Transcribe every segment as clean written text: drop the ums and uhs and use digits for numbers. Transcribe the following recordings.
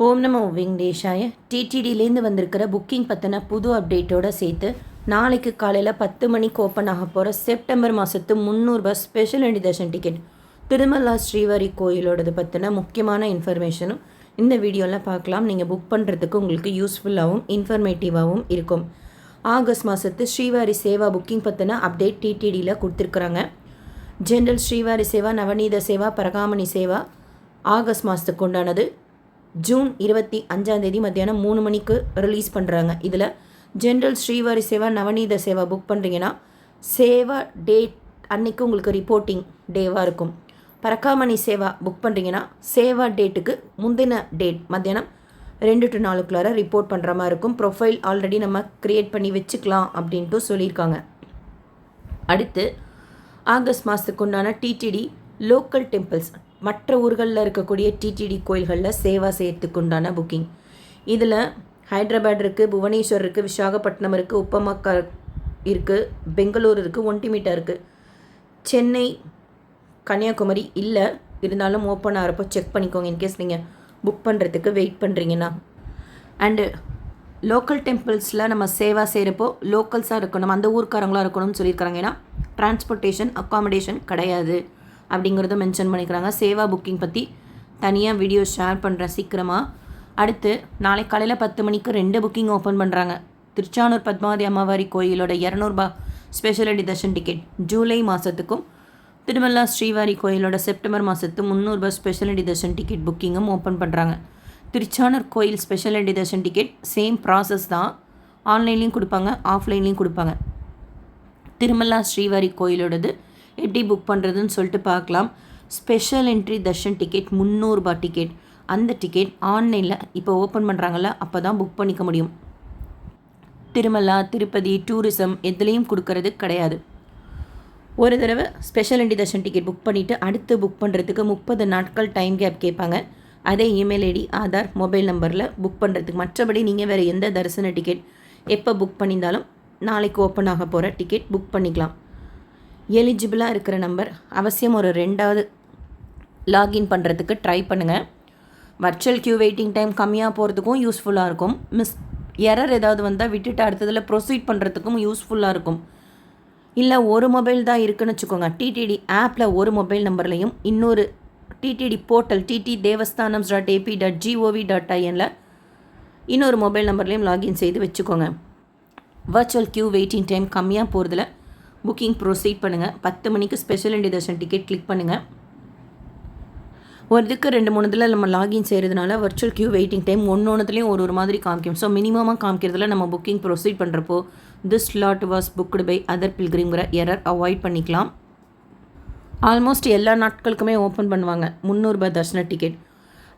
ஓம் நமோ வெங்கடேஷாய. டிடிடிலேருந்து வந்திருக்கிற புக்கிங் பற்றின புது அப்டேட்டோடு சேர்த்து நாளைக்கு காலையில் 10 மணிக்கு ஓப்பன் ஆக போகிற செப்டம்பர் மாதத்து 300 ரூபாய் special and darshan ticket Tirumala Srivari கோயிலோடது பற்றின முக்கியமான இன்ஃபர்மேஷனும் இந்த வீடியோவில் பார்க்கலாம். நீங்கள் புக் பண்ணுறதுக்கு உங்களுக்கு யூஸ்ஃபுல்லாகவும் இன்ஃபர்மேட்டிவாகவும் இருக்கும். ஆகஸ்ட் மாதத்து ஸ்ரீவாரி சேவா புக்கிங் பற்றின அப்டேட் டிடிடியில் கொடுத்துருக்குறாங்க. ஜென்ரல் ஸ்ரீவாரி சேவா, நவநீத சேவா, பரகாமணி சேவா ஆகஸ்ட் மாதத்துக்கு உண்டானது ஜூன் 25 மத்தியானம் 3 மணிக்கு ரிலீஸ் பண்ணுறாங்க. இதில் ஜென்ரல் ஸ்ரீவாரி சேவா, நவநீத சேவா புக் பண்ணுறீங்கன்னா சேவா டேட் அன்னைக்கு உங்களுக்கு ரிப்போர்ட்டிங் டேவாக இருக்கும். பரகாமணி சேவா புக் பண்ணுறீங்கன்னா சேவா டேட்டுக்கு முந்தின டேட் மத்தியானம் 2 to 4 ரிப்போர்ட் பண்ணுற மாதிரி இருக்கும். ப்ரொஃபைல் ஆல்ரெடி நம்ம க்ரியேட் பண்ணி வச்சுக்கலாம் அப்படின்ட்டு சொல்லியிருக்காங்க. அடுத்து ஆகஸ்ட் மாதத்துக்கு உண்டான டிடிடி லோக்கல் டெம்பிள்ஸ், மற்ற ஊர்களில் இருக்கக்கூடிய டிடிடி கோயில்களில் சேவா செய்யறதுக்கு உண்டான புக்கிங். இதில் ஹைதராபாத் இருக்குது, புவனேஸ்வர் இருக்குது, விசாகப்பட்டினம் இருக்குது, உப்பமக்கா இருக்குது, பெங்களூர் இருக்குது, ஒண்டிமிட்டா இருக்குது. சென்னை, கன்னியாகுமரி இல்லை, இருந்தாலும் ஓப்பன் ஆகிறப்போ செக் பண்ணிக்கோங்க இன்கேஸ் நீங்கள் புக் பண்ணுறதுக்கு வெயிட் பண்ணுறீங்கன்னா. அண்டு லோக்கல் டெம்பிள்ஸில் நம்ம சேவா செய்கிறப்போ லோக்கல்ஸாக இருக்கணும், அந்த ஊர்க்காரங்களாக இருக்கணும்னு சொல்லியிருக்காங்க. ஏன்னா டிரான்ஸ்போர்ட்டேஷன் அக்காமடேஷன் கிடையாது அப்படிங்கிறத மென்ஷன் பண்ணிக்கிறாங்க. சேவா புக்கிங் பற்றி தனியாக வீடியோ ஷேர் பண்ணுறேன் சீக்கிரமாக. அடுத்து நாளை காலையில் 10 மணிக்கு 2 புக்கிங் ஓப்பன் பண்ணுறாங்க. திருச்சானூர் பத்மாவதி அம்மாவாரி கோயிலோட 200 ரூபாய் special and darshan ticket July மாதத்துக்கும், திருமலா ஸ்ரீவாரி கோயிலோட செப்டம்பர் மாதத்து 300 ரூபாய் ஸ்பெஷல் அண்ட் தர்ஷன் டிக்கெட் புக்கிங்கும் ஓப்பன் பண்ணுறாங்க. திருச்சானூர் கோயில் special and darshan ticket same process தான், ஆன்லைன்லேயும் கொடுப்பாங்க, ஆஃப்லைன்லேயும் கொடுப்பாங்க. திருமலா ஸ்ரீவாரி கோயிலோடது எப்படி புக் பண்ணுறதுன்னு சொல்லிட்டு பார்க்கலாம். ஸ்பெஷல் என்ட்ரி தர்ஷன் டிக்கெட் 300 ரூபாய் டிக்கெட், அந்த டிக்கெட் ஆன்லைனில் இப்போ ஓப்பன் பண்ணுறாங்கல்ல, அப்போ தான் புக் பண்ணிக்க முடியும். திருமலா, திருப்பதி, டூரிசம் எதுலேயும் கொடுக்கறது கிடையாது. ஒரு தடவை special entry Darshan ticket book பண்ணிவிட்டு அடுத்து புக் பண்ணுறதுக்கு 30 நாட்கள் டைம் கேப் கேட்பாங்க. அதே இமெயில் ஐடி, ஆதார், மொபைல் நம்பரில் புக் பண்ணுறதுக்கு. மற்றபடி நீங்கள் வேறு எந்த தரிசன டிக்கெட் எப்போ புக் பண்ணியிருந்தாலும் நாளைக்கு ஓப்பன் ஆக போகிற டிக்கெட் புக் பண்ணிக்கலாம். எலிஜிபிளாக இருக்கிற நம்பர் அவசியம் ஒரு 2வது லாகின் பண்ணுறதுக்கு ட்ரை பண்ணுங்கள். வர்ச்சுவல் க்யூ வெயிட்டிங் டைம் கம்மியாக போகிறதுக்கும் யூஸ்ஃபுல்லாக இருக்கும். எரர் ஏதாவது வந்தால் விட்டுட்டு அடுத்ததில் ப்ரொசீட் பண்ணுறதுக்கும் யூஸ்ஃபுல்லாக இருக்கும். இல்லை ஒரு மொபைல் தான் இருக்குன்னு வச்சுக்கோங்க, டிடிடி ஆப்பில் ஒரு மொபைல் நம்பர்லையும் இன்னொரு டிடிடி போர்ட்டல் ttdevastanams.ap.gov.in இன்னொரு மொபைல் நம்பர்லேயும் லாகின் செய்து வச்சுக்கோங்க. வர்ச்சுவல் க்யூ வெயிட்டிங் டைம் கம்மியாக போகிறதுல புக்கிங் ப்ரொசீட் பண்ணுங்கள். 10 மணிக்கு special and darshan ticket click பண்ணுங்கள். ஒரு இதுக்கு 2-3 இதில் நம்ம லாகின் செய்கிறதுனால வர்ச்சுவல் க்யூ வெயிட்டிங் டைம் ஒன்றுத்துலேயும் ஒரு மாதிரி காமிக்கும். ஸோ மினிமமாக காமிக்கிறதுல நம்ம புக்கிங் ப்ரொசீட் பண்ணுறப்போ this slot was booked by other பில்கிரிம்ங்கிற எரர் அவாய்ட் பண்ணிக்கலாம். ஆல்மோஸ்ட் எல்லா நாட்களுக்குமே ஓப்பன் பண்ணுவாங்க 300 ரூபாய் தர்ஷன டிக்கெட்.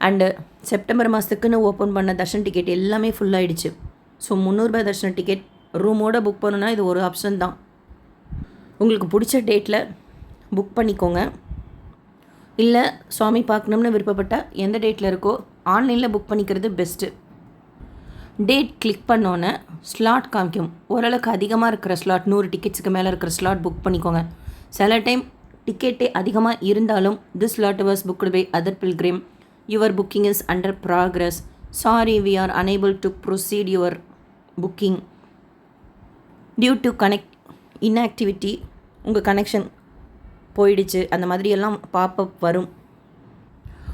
அண்டு செப்டம்பர் மாதத்துக்குன்னு ஓப்பன் பண்ண தர்ஷன் டிக்கெட் எல்லாமே ஃபுல்லாகிடுச்சு. ஸோ 300 ரூபாய் தர்ஷன டிக்கெட் ரூமோடு புக் பண்ணணுன்னா இது ஒரு ஆப்ஷன் தான். உங்களுக்கு பிடிச்ச டேட்டில் புக் பண்ணிக்கோங்க. இல்லை சுவாமி பார்க்கணும்னு விருப்பப்பட்டால் எந்த டேட்டில் இருக்கோ ஆன்லைனில் புக் பண்ணிக்கிறது பெஸ்ட்டு. டேட் கிளிக் பண்ணோன்னே ஸ்லாட் காமிக்கும். ஓரளவுக்கு அதிகமாக இருக்கிற ஸ்லாட், 100 டிக்கெட்ஸுக்கு மேலே இருக்கிற ஸ்லாட் புக் பண்ணிக்கோங்க. சில டைம் டிக்கெட்டே அதிகமாக இருந்தாலும் this slot was booked by other pilgrim, your booking is under progress, sorry we are unable to proceed your booking due to inactivity, உங்கள் கனெக்ஷன் போயிடுச்சு, அந்த மாதிரியெல்லாம் பாப்பப் வரும்.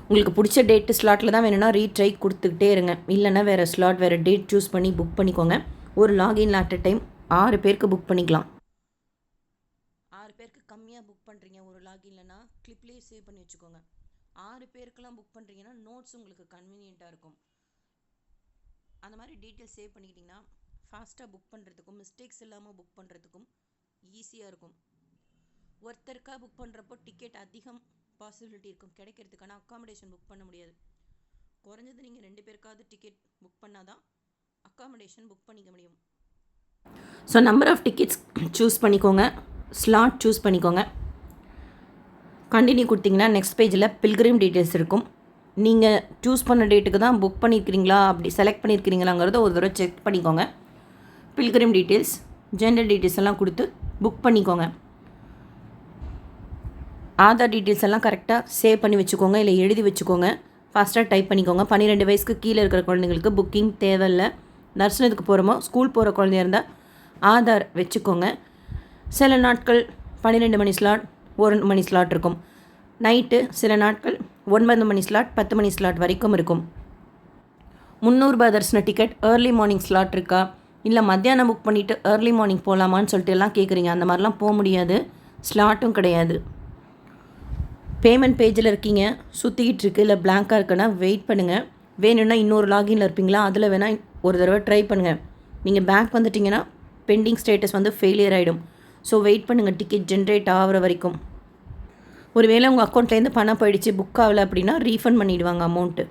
உங்களுக்கு பிடிச்ச டேட்டு ஸ்லாட்டில் தான் வேணும்னா ரீட்ரை கொடுத்துக்கிட்டே இருங்க. இல்லைன்னா வேறு ஸ்லாட், வேறு டேட் சூஸ் பண்ணி புக் பண்ணிக்கோங்க. ஒரு லாகின் அட் அ டைம் 6 பேருக்கு புக் பண்ணிக்கலாம். 6 பேருக்கு கம்மியாக புக் பண்ணுறீங்க ஒரு லாகின்லனா கிளிப்லேயே சேவ் பண்ணி வச்சுக்கோங்க. 6 பேருக்கெல்லாம் புக் பண்ணுறீங்கன்னா நோட்ஸ் உங்களுக்கு கன்வீனியண்ட்டாக இருக்கும். அந்த மாதிரி டீட்டெயில்ஸ் சேவ் பண்ணிக்கிட்டிங்கன்னா ஃபாஸ்ட்டாக புக் பண்ணுறதுக்கும் மிஸ்டேக்ஸ் இல்லாமல் புக் பண்ணுறதுக்கும் ஈஸியாக இருக்கும். ஒருத்தருக்காக புக் பண்ணுறப்போ டிக்கெட் அதிகம் பாசிபிலிட்டி இருக்கும் கிடைக்கிறதுக்கான. அக்காமடேஷன் புக் பண்ண முடியாது. குறைஞ்சது நீங்கள் 2 பேருக்காவது டிக்கெட் புக் பண்ணால் தான் அக்காமடேஷன் புக் பண்ணிக்க முடியும். So number of tickets choose பண்ணிக்கோங்க, ஸ்லாட் சூஸ் பண்ணிக்கோங்க. கண்டினியூ கொடுத்தீங்கன்னா நெக்ஸ்ட் பேஜில் பில்கிரிம் டீட்டெயில்ஸ் இருக்கும். நீங்கள் சூஸ் பண்ண டேட்டுக்கு தான் புக் பண்ணியிருக்கிறீங்களா, அப்படி செலக்ட் பண்ணியிருக்கிறீங்களாங்கிறத ஒரு தடவை செக் பண்ணிக்கோங்க. பில்கிரிம் டீட்டெயில்ஸ், ஜெண்டர் டீட்டெயில்ஸ் எல்லாம் கொடுத்து புக் பண்ணிக்கோங்க. ஆதார் டீட்டெயில்ஸ் எல்லாம் கரெக்டாக சேவ் பண்ணி வச்சுக்கோங்க, இல்லை எழுதி வச்சுக்கோங்க. ஃபாஸ்ட்டாக டைப் பண்ணிக்கோங்க. 12 வயசுக்கு கீழே இருக்கிற குழந்தைங்களுக்கு புக்கிங் தேவையில்லை. நர்சனத்துக்கு போகிறோமோ ஸ்கூல் போகிற குழந்தையா இருந்தால் ஆதார் வச்சுக்கோங்க. சில நாட்கள் 12 மணி ஸ்லாட் 1 மணி ஸ்லாட் இருக்கும். நைட்டு சில நாட்கள் 9 மணி ஸ்லாட் 10 மணி ஸ்லாட் வரைக்கும் இருக்கும். 300 ரூபாய் தரிசன டிக்கெட் ஏர்லி மார்னிங் ஸ்லாட் இருக்கா, இல்லை மத்தியானம் புக் பண்ணிவிட்டு ஏர்லி மார்னிங் போகலாமான்னு சொல்லிட்டு எல்லாம் கேட்குறீங்க. அந்த மாதிரிலாம் போக முடியாது, ஸ்லாட்டும் கிடையாது. பேமெண்ட் பேஜில் இருக்கீங்க, சுற்றிக்கிட்டு இருக்குது, இல்லை பிளாங்காக இருக்குன்னா வெயிட் பண்ணுங்கள். வேணும்னா இன்னொரு லாகின்ல இருப்பீங்களா, அதில் வேணால் ஒரு தடவை ட்ரை பண்ணுங்கள். நீங்கள் பேங்க் வந்துட்டிங்கன்னா பெண்டிங் ஸ்டேட்டஸ் வந்து ஃபெயிலியர் ஆகிடும். ஸோ வெயிட் பண்ணுங்கள் டிக்கெட் ஜென்ரேட் ஆகிற வரைக்கும். ஒருவேளை உங்கள் அக்கௌண்ட்லேருந்து பணம் போயிடுச்சு, புக் ஆகலை அப்படின்னா ரீஃபண்ட் பண்ணிவிடுவாங்க அமௌண்ட்டு.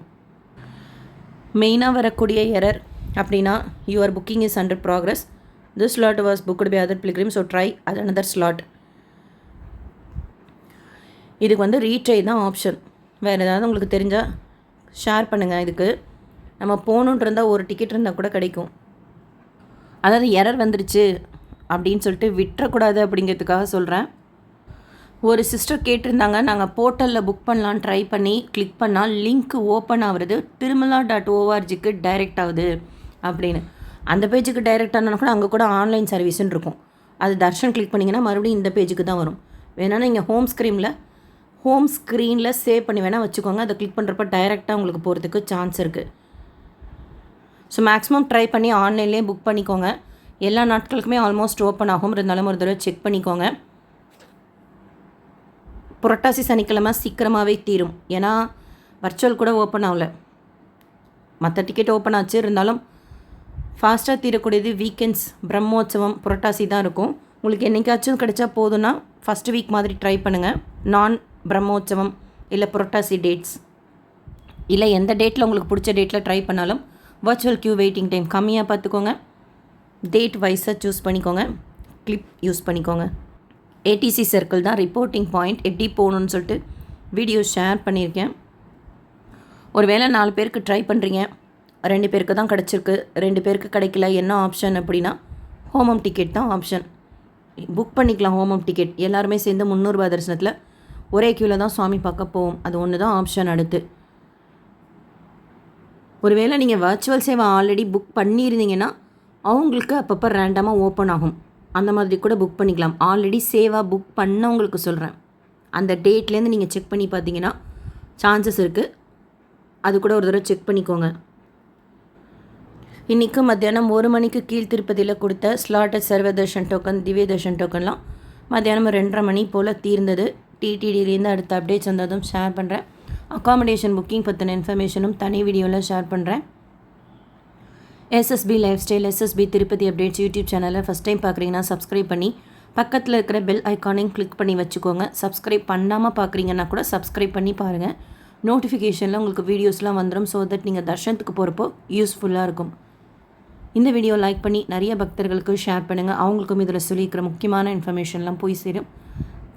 மெயினாக வரக்கூடிய எரர் அப்படின்னா your booking is under progress, this slot was booked by other pilgrim, so try another slot. இதுக்கு வந்து ரீட்ரை தான் ஆப்ஷன். வேறு ஏதாவது உங்களுக்கு தெரிஞ்சால் ஷேர் பண்ணுங்கள். இதுக்கு நம்ம போகணுன்ட்டு இருந்தால் ஒரு டிக்கெட் இருந்தால் கூட கிடைக்கும். அதாவது எரர் வந்துருச்சு அப்படின்னு சொல்லிட்டு விட்டுறக்கூடாது அப்படிங்கிறதுக்காக சொல்கிறேன். ஒரு சிஸ்டர் கேட்டிருந்தாங்க, நாங்கள் போர்ட்டலில் புக் பண்ணலான்னு ட்ரை பண்ணி கிளிக் பண்ணால் லிங்க் ஓப்பன் ஆகுறது tirumala.orgக்கு டைரெக்ட் ஆகுது அப்படின்னு. அந்த பேஜுக்கு டைரெக்ட் ஆனால் கூட அங்கே கூட ஆன்லைன் சர்வீஸ்ன்னு இருக்கும். அது தர்ஷன் கிளிக் பண்ணிங்கன்னா மறுபடியும் இந்த பேஜுக்கு தான் வரும். வேணால் நீங்கள் ஹோம் ஸ்க்ரீனில் சேவ் பண்ணி வேணால் வச்சுக்கோங்க. அதை கிளிக் பண்ணுறப்ப டைரெக்டாக உங்களுக்கு போகிறதுக்கு சான்ஸ் இருக்குது. ஸோ மேக்ஸிமம் ட்ரை பண்ணி ஆன்லைன்லேயே புக் பண்ணிக்கோங்க. எல்லா நாட்களுக்குமே ஆல்மோஸ்ட் ஓப்பன் ஆகும், இருந்தாலும் ஒரு தடவை செக் பண்ணிக்கோங்க. புரட்டாசி சனிக்கிழமை சீக்கிரமாகவே தீரும், ஏன்னா வர்ச்சுவல் கூட ஓப்பன் ஆகலை. மற்ற டிக்கெட் ஓப்பன் ஆச்சு, இருந்தாலும் ஃபாஸ்ட்டாக தீரக்கூடியது வீக்கெண்ட்ஸ், பிரம்மோற்சவம், புரட்டாசி தான் இருக்கும். உங்களுக்கு என்றைக்காச்சும் கிடைச்சா போதும்னா ஃபஸ்ட்டு வீக் மாதிரி ட்ரை பண்ணுங்கள். நான் பிரம்மோற்சவம் இல்லை புரட்டாசி டேட்ஸ், இல்லை எந்த டேட்டில் உங்களுக்கு பிடிச்ச டேட்டில் ட்ரை பண்ணாலும் வர்ச்சுவல் க்யூ வெயிட்டிங் டைம் கம்மியாக பார்த்துக்கோங்க. டேட் வைஸாக சூஸ் பண்ணிக்கோங்க, கிளிப் யூஸ் பண்ணிக்கோங்க. ஏடிசி சர்க்கிள் தான் ரிப்போர்ட்டிங் பாயிண்ட். எப்படி போகணுன்னு சொல்லிட்டு வீடியோ ஷேர் பண்ணியிருக்கேன். ஒரு வேளை 4 பேருக்கு ட்ரை பண்ணுறீங்க, 2 பேருக்கு தான் கிடச்சிருக்கு, 2 பேருக்கு கிடைக்கல, என்ன ஆப்ஷன் அப்படின்னா ஹோமம் டிக்கெட் தான் ஆப்ஷன். புக் பண்ணிக்கலாம் ஹோமம் டிக்கெட். எல்லாருமே சேர்ந்து 300 ரூபாய் தரிசனத்தில் ஒரே க்யூவில் தான் சுவாமி பார்க்க போவோம். அது ஒன்று தான் ஆப்ஷன். அடுத்து ஒருவேளை நீங்கள் வர்ச்சுவல் சேவை ஆல்ரெடி புக் பண்ணியிருந்தீங்கன்னா அவங்களுக்கு அப்பப்போ ரேண்டமாக ஓப்பன் ஆகும், அந்த மாதிரி கூட புக் பண்ணிக்கலாம். ஆல்ரெடி சேவாக புக் பண்ணவங்களுக்கு சொல்கிறேன். அந்த டேட்லேருந்து நீங்கள் செக் பண்ணி பார்த்தீங்கன்னா சான்சஸ் இருக்குது. அது கூட ஒரு தடவை செக் பண்ணிக்கோங்க. இன்றைக்கு மத்தியானம் 1 மணிக்கு கீழ் திருப்பதியில் கொடுத்த ஸ்லாட்டட் சர்வதர்ஷன் டோக்கன், திவ்ய தர்ஷன் டோக்கன்லாம் மத்தியானம் 2:30 மணி போல் தீர்ந்தது. டிடிடிலேருந்து அடுத்த அப்டேட்ஸ் வந்ததும் ஷேர் பண்ணுறேன். அக்காமடேஷன் புக்கிங் பற்றின இன்ஃபர்மேஷனும் தனி வீடியோவில் ஷேர் பண்ணுறேன். SSB lifestyle, SSB Tirupati updates YouTube சேனலில் ஃபஸ்ட் டைம் பார்க்குறீங்கன்னா சப்ஸ்கிரைப் பண்ணி பக்கத்தில் இருக்கிற பெல் ஐக்கானையும் கிளிக் பண்ணி வச்சுக்கோங்க. சப்ஸ்கிரைப் பண்ணாமல் பார்க்குறீங்கன்னா கூட சப்ஸ்கிரைப் பண்ணி பாருங்கள். நோட்டிஃபிகேஷனில் உங்களுக்கு வீடியோஸ்லாம் வந்துடும். ஸோ தட் நீங்கள் தர்ஷனத்துக்கு போகிறப்போ யூஸ்ஃபுல்லாக இருக்கும். இந்த வீடியோ லைக் பண்ணி நிறைய பக்தர்களுக்கு ஷேர் பண்ணுங்கள். அவங்களுக்கும் இதில் சொல்லியிருக்கிற முக்கியமான இன்ஃபர்மேஷன்லாம் போய் சேரும்.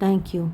தேங்க்யூ.